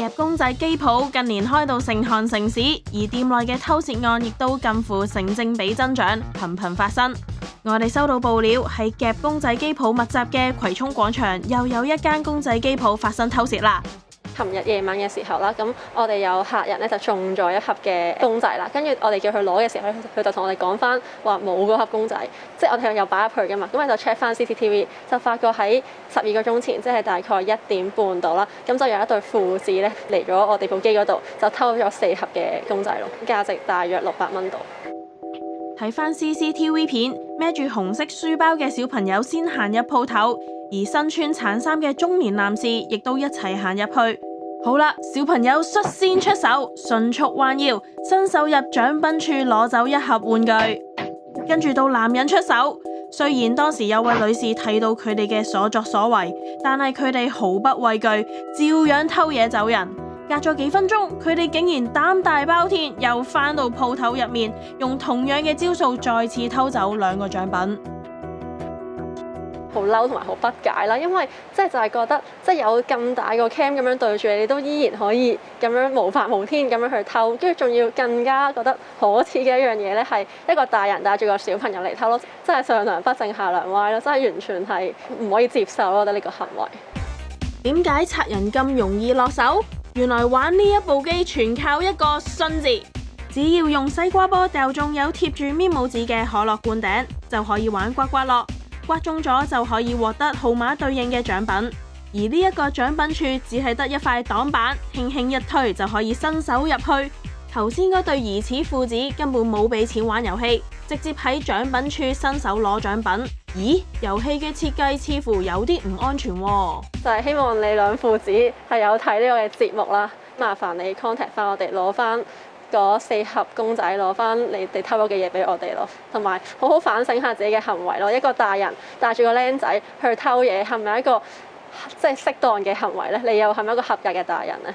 夾公仔機鋪近年開到成行成市，而店內嘅偷竊案亦都近乎成正比增長，頻頻發生。我哋收到報料，喺夾公仔機鋪密集嘅葵涌廣場，又有一間公仔機鋪發生偷竊啦。琴日夜晚嘅時候啦，咁我哋有客人咧就中咗一盒嘅公仔啦，跟住我哋叫佢攞嘅時候，佢就同我哋講翻話冇嗰盒公仔，即係我哋有擺入去㗎嘛，咁我就 check 翻 CCTV， 就發覺喺12個鐘前，即係大概1點半度啦，咁就有一對父子咧嚟咗我哋部機嗰度，就偷咗4盒嘅公仔咯，價值大約600蚊度。睇翻 CCTV 片，孭住紅色書包嘅小朋友先行入鋪頭，而身穿橙衫嘅中年男士亦都一齊行入去。好啦，小朋友率先出手，迅速彎腰，伸手入獎品處攞走一盒玩具。跟住到男人出手，雖然當時有位女士睇到佢哋嘅所作所為，但係佢哋毫不畏懼，照樣偷嘢走人。隔咗幾分鐘，佢哋竟然膽大包天，又返到鋪頭入面，用同樣嘅招數再次偷走2個獎品。好嬲同埋好不解啦，因為就係覺得有咁大個 cam 咁樣對住你，都依然可以咁樣無法無天咁樣去偷，跟住仲要更加覺得可恥嘅一樣嘢咧，係一個大人帶住個小朋友嚟偷咯，真係上梁不正下梁歪咯，真係完全係唔可以接受咯，我覺得呢個行為。點解賊人咁容易落手？原來玩呢一部機全靠一個信字，只要用西瓜波掉中有貼住咪帽紙嘅可樂罐頂，就可以玩刮刮樂。刮中咗就可以獲得號碼對應嘅獎品，而呢一個獎品處只係得一塊擋板，輕輕一推就可以伸手入去。頭先嗰對疑似父子根本冇俾錢玩遊戲，直接喺獎品處伸手攞獎品。咦，遊戲嘅設計似乎有啲唔安全喎。就係希望你兩父子係有睇呢個嘅節目啦，麻煩你 contact 翻我哋攞翻嗰4盒公仔，攞翻你哋偷咗嘅嘢俾我哋咯，同埋好好反省下自己嘅行為咯。一個大人帶住個僆仔去偷嘢，係咪一個適當嘅行為呢？你又係咪一個合格嘅大人呢？